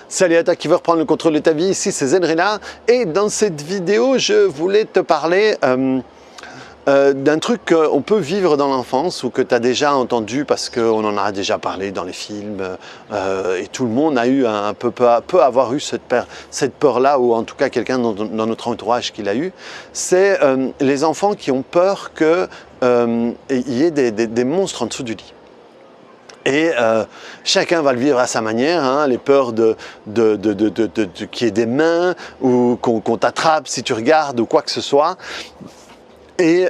Salut à toi qui veut reprendre le contrôle de ta vie, ici c'est Zenrena et dans cette vidéo je voulais te parler d'un truc qu'on peut vivre dans l'enfance ou que tu as déjà entendu parce qu'on en a déjà parlé dans les films et tout le monde a eu peut avoir eu cette peur-là, ou en tout cas quelqu'un dans notre entourage qui l'a eu. C'est les enfants qui ont peur qu'il y ait des monstres en dessous du lit. Et chacun va le vivre à sa manière, hein, les peurs qu'il y ait des mains ou qu'on t'attrape si tu regardes ou quoi que ce soit. Et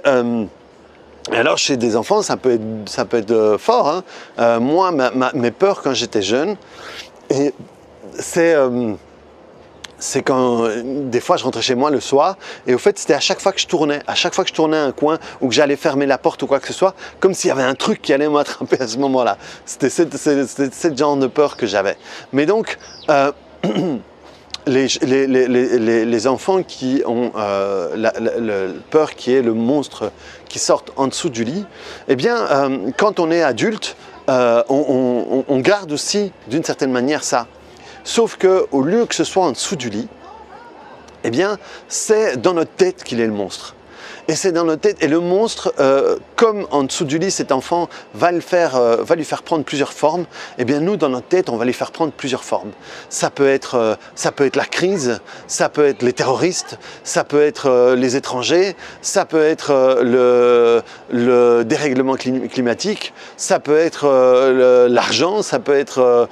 alors chez des enfants, ça peut être fort. Hein. Moi, mes peurs quand j'étais jeune, et c'est quand des fois je rentrais chez moi le soir et au fait c'était à chaque fois que je tournais un coin ou que j'allais fermer la porte ou quoi que ce soit, comme s'il y avait un truc qui allait m'attraper à ce moment-là. C'était ce genre de peur que j'avais. Mais donc les enfants qui ont peur qu'il y ait le monstre qui sorte en dessous du lit, eh bien quand on est adulte, on garde aussi d'une certaine manière ça. Sauf qu'au lieu que ce soit en dessous du lit, eh bien, c'est dans notre tête qu'il est le monstre. Et c'est dans notre tête. Et le monstre, comme en dessous du lit, cet enfant va lui faire prendre plusieurs formes. Eh bien, nous, dans notre tête, on va lui faire prendre plusieurs formes. Ça peut être la crise, ça peut être les terroristes, ça peut être les étrangers, ça peut être le dérèglement climatique, ça peut être l'argent, ça peut être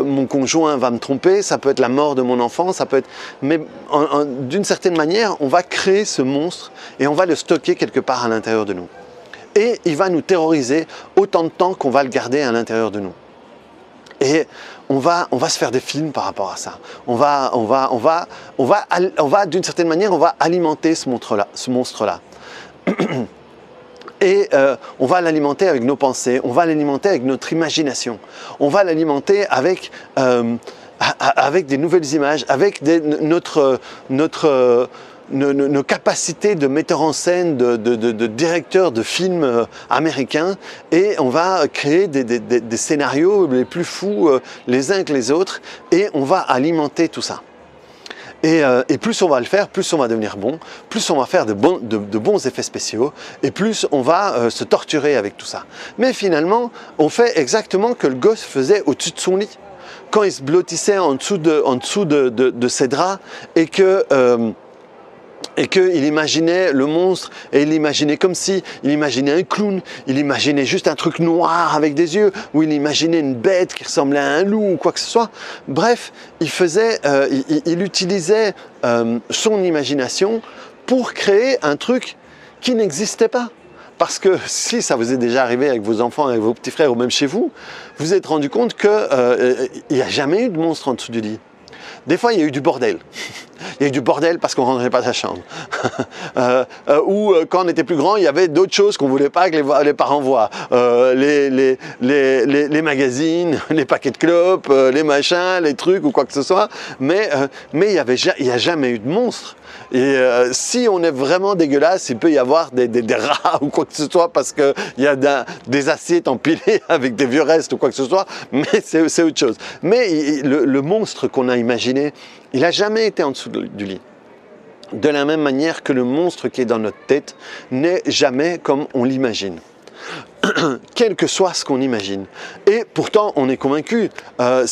mon conjoint va me tromper, ça peut être la mort de mon enfant, ça peut être... Mais d'une certaine manière, on va créer ce monstre et on va le stocker quelque part à l'intérieur de nous. Et il va nous terroriser autant de temps qu'on va le garder à l'intérieur de nous. Et on va se faire des films par rapport à ça. On va d'une certaine manière, on va alimenter ce monstre-là. Et on va l'alimenter avec nos pensées, on va l'alimenter avec notre imagination, on va l'alimenter avec des nouvelles images, avec nos capacités de metteur en scène, de directeur de films américains, et on va créer des scénarios les plus fous les uns que les autres, et on va alimenter tout ça. Et plus on va le faire, plus on va devenir bon, plus on va faire de bons effets spéciaux, et plus on va se torturer avec tout ça. Mais finalement, on fait exactement ce que le gosse faisait au-dessus de son lit. Quand il se blottissait en dessous de ses draps, et qu'il imaginait le monstre, et il imaginait comme si, il imaginait un clown, il imaginait juste un truc noir avec des yeux, ou il imaginait une bête qui ressemblait à un loup ou quoi que ce soit. Bref, il utilisait son imagination pour créer un truc qui n'existait pas. Parce que si ça vous est déjà arrivé avec vos enfants, avec vos petits frères ou même chez vous, vous vous êtes rendu compte qu'il n'y a jamais eu de monstre en dessous du lit. Des fois, il y a eu du bordel. Il y a eu du bordel parce qu'on ne rentrait pas sa chambre. Ou quand on était plus grand, il y avait d'autres choses qu'on ne voulait pas que les parents voient. Les magazines, les paquets de clopes, les machins, les trucs ou quoi que ce soit. Mais il n'y a jamais eu de monstre. Et si on est vraiment dégueulasse, il peut y avoir des rats ou quoi que ce soit parce qu'il y a des assiettes empilées avec des vieux restes ou quoi que ce soit, mais c'est autre chose. Mais le monstre qu'on a imaginé, il n'a jamais été en dessous du lit. De la même manière que le monstre qui est dans notre tête n'est jamais comme on l'imagine. Quel que soit ce qu'on imagine. Et pourtant, on est convaincu. Je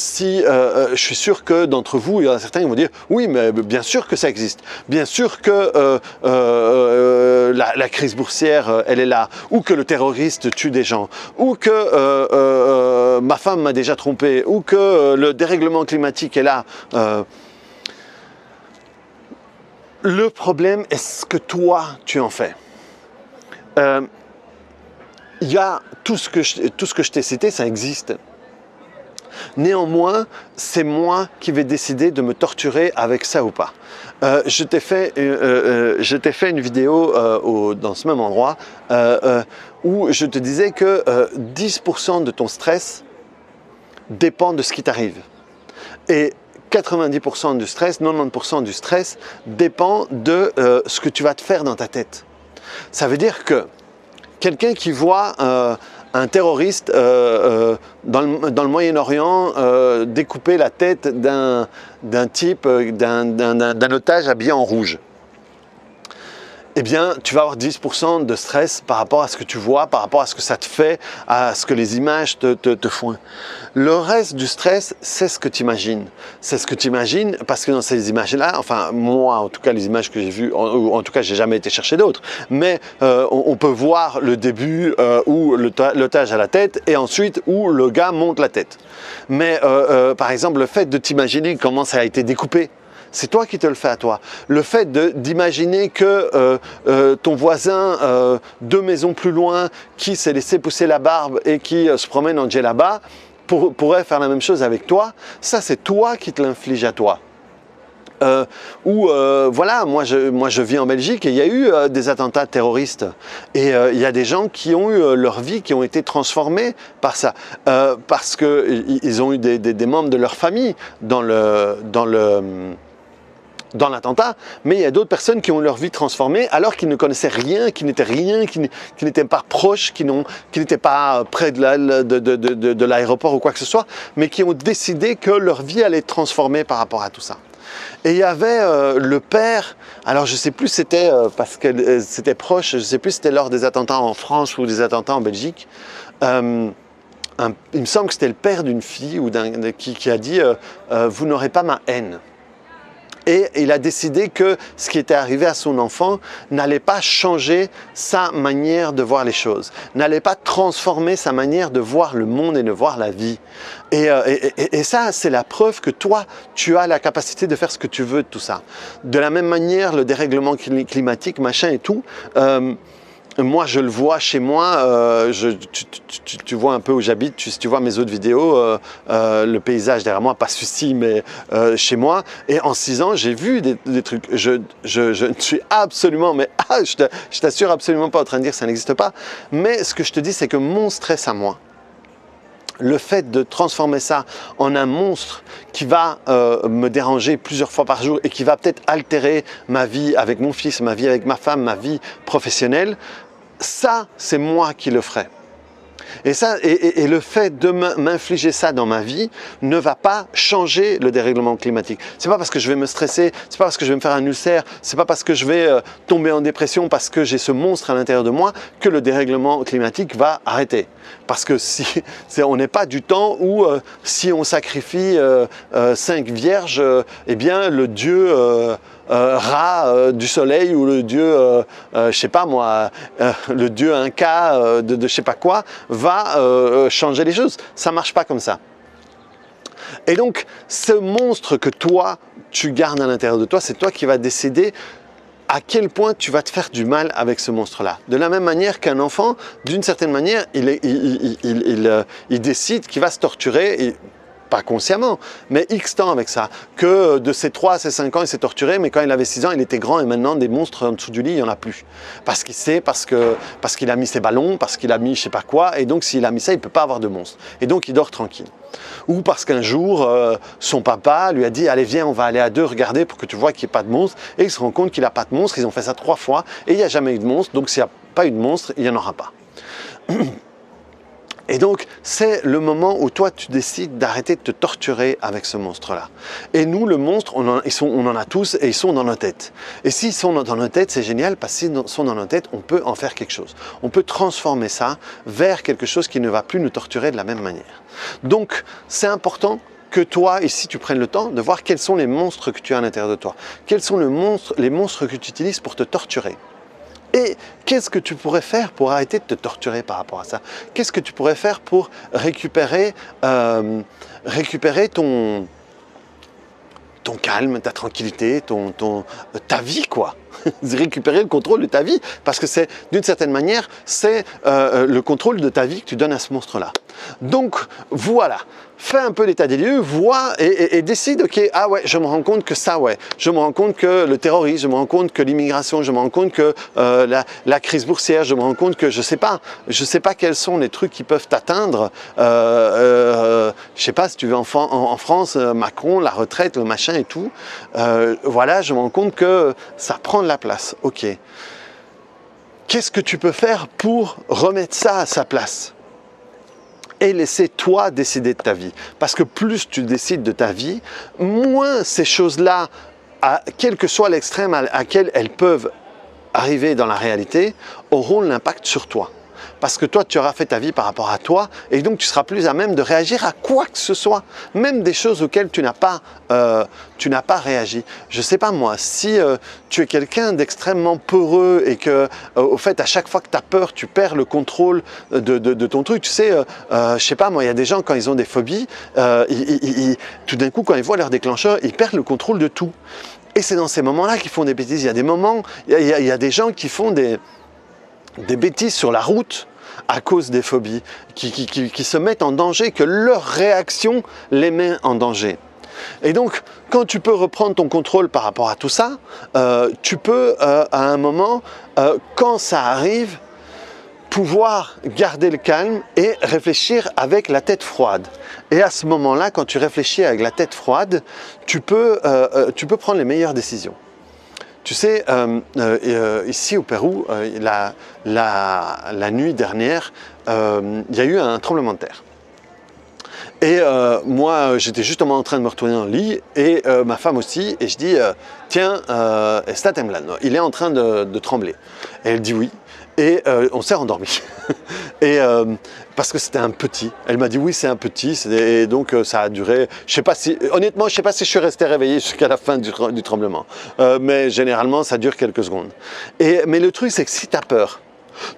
suis sûr que d'entre vous, il y en a certains qui vont dire « Oui, mais bien sûr que ça existe. Bien sûr que la crise boursière, elle est là. Ou que le terroriste tue des gens. Ou que ma femme m'a déjà trompé. Ou que le dérèglement climatique est là. » Le problème est ce que toi, tu en fais. Il y a tout ce que je t'ai cité, ça existe. Néanmoins, c'est moi qui vais décider de me torturer avec ça ou pas. Je t'ai fait une vidéo dans ce même endroit où je te disais que 10% de ton stress dépend de ce qui t'arrive. Et 90% du stress, 90% du stress dépend de ce que tu vas te faire dans ta tête. Ça veut dire que quelqu'un qui voit un terroriste dans le Moyen-Orient découper la tête d'un type, d'un otage habillé en rouge. Eh bien, tu vas avoir 10% de stress par rapport à ce que tu vois, par rapport à ce que ça te fait, à ce que les images te font. Le reste du stress, c'est ce que tu imagines. C'est ce que tu imagines parce que dans ces images-là, enfin moi en tout cas les images que j'ai vues, en tout cas j'ai jamais été chercher d'autres, mais on peut voir le début où l'otage a la tête et ensuite où le gars monte la tête. Mais par exemple le fait de t'imaginer comment ça a été découpé, c'est toi qui te le fais à toi. Le fait d'imaginer que ton voisin 2 maisons plus loin qui s'est laissé pousser la barbe et qui se promène en djellaba pourrait faire la même chose avec toi, ça c'est toi qui te l'inflige à toi. Voilà, moi je vis en Belgique et il y a eu des attentats terroristes et il y a des gens qui ont eu leur vie, qui ont été transformés par ça, parce qu'ils ont eu des membres de leur famille dans l'attentat, mais il y a d'autres personnes qui ont leur vie transformée alors qu'ils ne connaissaient rien, qui n'étaient pas proches, qui n'étaient pas près de l'aéroport ou quoi que ce soit, mais qui ont décidé que leur vie allait être transformée par rapport à tout ça. Et il y avait le père, alors je ne sais plus c'était parce que c'était proche, je ne sais plus c'était lors des attentats en France ou des attentats en Belgique, il me semble que c'était le père d'une fille ou qui a dit vous n'aurez pas ma haine. Et il a décidé que ce qui était arrivé à son enfant n'allait pas changer sa manière de voir les choses, n'allait pas transformer sa manière de voir le monde et de voir la vie. Et ça, c'est la preuve que toi, tu as la capacité de faire ce que tu veux de tout ça. De la même manière, le dérèglement climatique, machin et tout, moi, je le vois chez moi, tu vois un peu où j'habite, si tu vois mes autres vidéos, le paysage derrière moi, pas celui-ci, mais chez moi. Et en 6 ans, j'ai vu des trucs. Je ne suis absolument, mais je t'assure absolument pas en train de dire que ça n'existe pas. Mais ce que je te dis, c'est que mon stress à moi, le fait de transformer ça en un monstre qui va me déranger plusieurs fois par jour et qui va peut-être altérer ma vie avec mon fils, ma vie avec ma femme, ma vie professionnelle, ça, c'est moi qui le ferai. Et le fait de m'infliger ça dans ma vie ne va pas changer le dérèglement climatique. C'est pas parce que je vais me stresser, c'est pas parce que je vais me faire un ulcère, c'est pas parce que je vais tomber en dépression parce que j'ai ce monstre à l'intérieur de moi que le dérèglement climatique va arrêter. Parce que on n'est pas du temps où si on sacrifie 5 vierges, eh bien le dieu Ra du soleil ou le dieu, je sais pas moi, le dieu Inca de je sais pas quoi, va changer les choses. Ça marche pas comme ça. Et donc, ce monstre que toi, tu gardes à l'intérieur de toi, c'est toi qui vas décider à quel point tu vas te faire du mal avec ce monstre-là. De la même manière qu'un enfant, d'une certaine manière, il décide qu'il va se torturer, et pas consciemment, mais X temps avec ça. Que de ses 3 à ses 5 ans, il s'est torturé, mais quand il avait 6 ans, il était grand et maintenant, des monstres en dessous du lit, il n'y en a plus. Parce qu'il sait, parce qu'il a mis ses ballons, parce qu'il a mis je sais pas quoi, et donc s'il a mis ça, il ne peut pas avoir de monstre. Et donc, il dort tranquille. Ou parce qu'un jour, son papa lui a dit « Allez, viens, on va aller à 2 regarder pour que tu vois qu'il n'y ait pas de monstre. » Et il se rend compte qu'il n'a pas de monstre. Ils ont fait ça 3 fois et il n'y a jamais eu de monstre. Donc, s'il n'y a pas eu de monstre, il n'y en aura pas. Et donc, c'est le moment où toi, tu décides d'arrêter de te torturer avec ce monstre-là. Et nous, le monstre, on en a tous et ils sont dans nos têtes. Et s'ils sont dans nos têtes, c'est génial parce qu'ils sont dans nos têtes, on peut en faire quelque chose. On peut transformer ça vers quelque chose qui ne va plus nous torturer de la même manière. Donc, c'est important que toi, ici, tu prennes le temps de voir quels sont les monstres que tu as à l'intérieur de toi. Quels sont les monstres que tu utilises pour te torturer. Et qu'est-ce que tu pourrais faire pour arrêter de te torturer par rapport à ça? Qu'est-ce que tu pourrais faire pour récupérer ton calme, ta tranquillité, ta vie, quoi. Récupérer le contrôle de ta vie, parce que c'est, d'une certaine manière, c'est le contrôle de ta vie que tu donnes à ce monstre-là. Donc, voilà. Fais un peu l'état des lieux, vois et décide, ok, ah ouais, je me rends compte que ça, ouais. Je me rends compte que le terrorisme, je me rends compte que l'immigration, je me rends compte que la crise boursière, je me rends compte que je sais pas quels sont les trucs qui peuvent t'atteindre. Je sais pas, si tu veux en France, Macron, la retraite, le machin et tout. Voilà, je me rends compte que ça prend de la place, ok. Qu'est-ce que tu peux faire pour remettre ça à sa place? et laisser toi décider de ta vie. Parce que plus tu décides de ta vie, moins ces choses-là, quel que soit l'extrême à quel elles peuvent arriver dans la réalité, auront l'impact sur toi. Parce que toi, tu auras fait ta vie par rapport à toi et donc tu seras plus à même de réagir à quoi que ce soit, même des choses auxquelles tu n'as pas réagi. Je ne sais pas moi, si tu es quelqu'un d'extrêmement peureux et que, au fait, à chaque fois que tu as peur, tu perds le contrôle de ton truc. Tu sais, je sais pas moi, il y a des gens quand ils ont des phobies, tout d'un coup, quand ils voient leur déclencheur, ils perdent le contrôle de tout. Et c'est dans ces moments-là qu'ils font des bêtises. Il y a des moments, il y a des gens qui font des bêtises sur la route à cause des phobies, qui se mettent en danger, que leur réaction les met en danger. Et donc, quand tu peux reprendre ton contrôle par rapport à tout ça, tu peux, à un moment, quand ça arrive, pouvoir garder le calme et réfléchir avec la tête froide. Et à ce moment-là, quand tu réfléchis avec la tête froide, tu peux prendre les meilleures décisions. Tu sais, ici au Pérou, la nuit dernière, il y a eu un tremblement de terre. Et moi, j'étais justement en train de me retourner dans le lit, et ma femme aussi, et je dis « Tiens, está temblando, il est en train de trembler ». Et elle dit oui, et on s'est rendormi. Et parce que c'était un petit. Elle m'a dit oui, c'est un petit, et donc ça a duré, je sais pas si, honnêtement, je sais pas si je suis resté réveillé jusqu'à la fin du tremblement. Mais généralement, ça dure quelques secondes. Mais le truc, c'est que si tu as peur,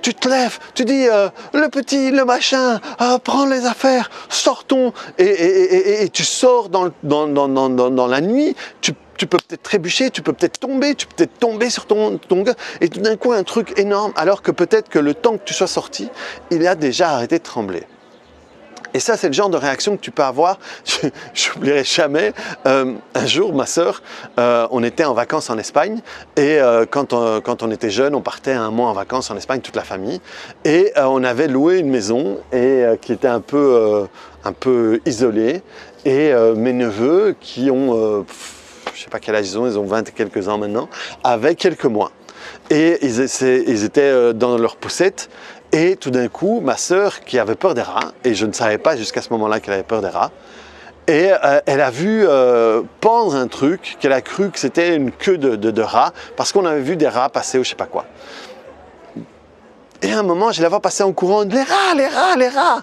tu te lèves, tu dis le petit, le machin, prends les affaires, sortons, et tu sors dans la nuit, tu peux peut-être trébucher, tu peux peut-être tomber sur ton gars, et tout d'un coup un truc énorme, alors que peut-être que le temps que tu sois sorti, il a déjà arrêté de trembler. Et ça, c'est le genre de réaction que tu peux avoir. Je n'oublierai jamais, un jour, ma sœur, on était en vacances en Espagne, et quand on était jeune, on partait un mois en vacances en Espagne, toute la famille, et on avait loué une maison qui était un peu isolée, et mes neveux qui ont, je ne sais pas quel âge ils ont 20 et quelques ans maintenant, avaient quelques mois. Et ils étaient dans leur poussette. Et tout d'un coup, ma sœur, qui avait peur des rats, et je ne savais pas jusqu'à ce moment-là qu'elle avait peur des rats, et elle a vu pendre un truc qu'elle a cru que c'était une queue de rat, parce qu'on avait vu des rats passer ou je ne sais pas quoi. Et à un moment, je la vois passer en courant, les rats, les rats, les rats.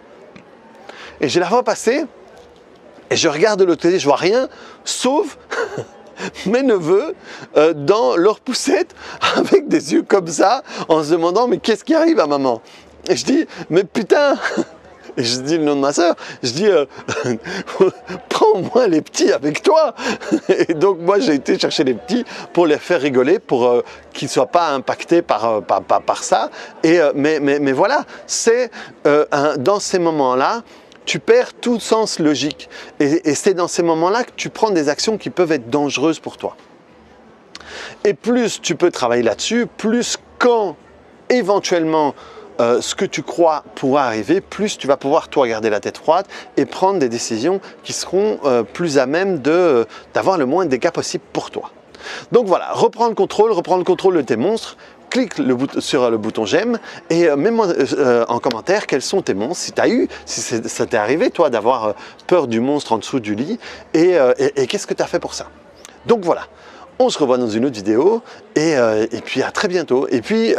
Et je la vois passer, et je regarde de l'autre côté, je vois rien, sauf mes neveux dans leur poussette avec des yeux comme ça, en se demandant mais qu'est-ce qui arrive à maman? Et je dis mais putain, et je dis le nom de ma soeur, je dis prends-moi les petits avec toi. Et donc moi j'ai été chercher les petits pour les faire rigoler, pour qu'ils ne soient pas impactés par ça. Et, mais voilà, c'est dans ces moments-là, tu perds tout sens logique. Et c'est dans ces moments-là que tu prends des actions qui peuvent être dangereuses pour toi. Et plus tu peux travailler là-dessus, plus quand éventuellement ce que tu crois pourra arriver, plus tu vas pouvoir toi garder la tête froide et prendre des décisions qui seront plus à même d'avoir le moins de dégâts possible pour toi. Donc voilà, reprends le contrôle de tes monstres. Clique sur le bouton j'aime et mets-moi en commentaire quels sont tes monstres, si ça t'est arrivé toi d'avoir peur du monstre en dessous du lit, et qu'est-ce que tu as fait pour ça. Donc voilà, on se revoit dans une autre vidéo, et puis à très bientôt. Et puis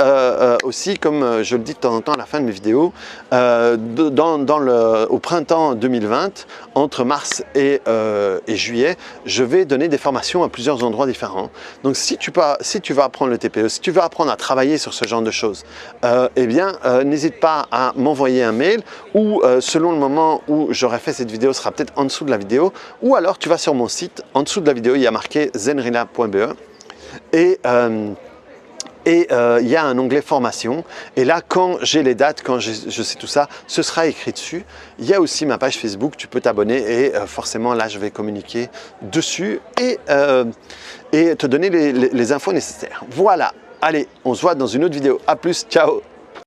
aussi, comme je le dis de temps en temps à la fin de mes vidéos, au printemps 2020, entre mars et juillet, je vais donner des formations à plusieurs endroits différents. Donc si tu vas apprendre le TPE, si tu veux apprendre à travailler sur ce genre de choses, eh bien n'hésite pas à m'envoyer un mail, ou selon le moment où j'aurai fait cette vidéo, sera peut-être en dessous de la vidéo, ou alors tu vas sur mon site, en dessous de la vidéo il y a marqué zenrila.be, et il y a un onglet formation, et là quand j'ai les dates, quand je sais tout ça, ce sera écrit dessus. Il y a aussi ma page Facebook, tu peux t'abonner, et forcément là je vais communiquer dessus et te donner les infos nécessaires. Voilà, allez, on se voit dans une autre vidéo. À plus, ciao.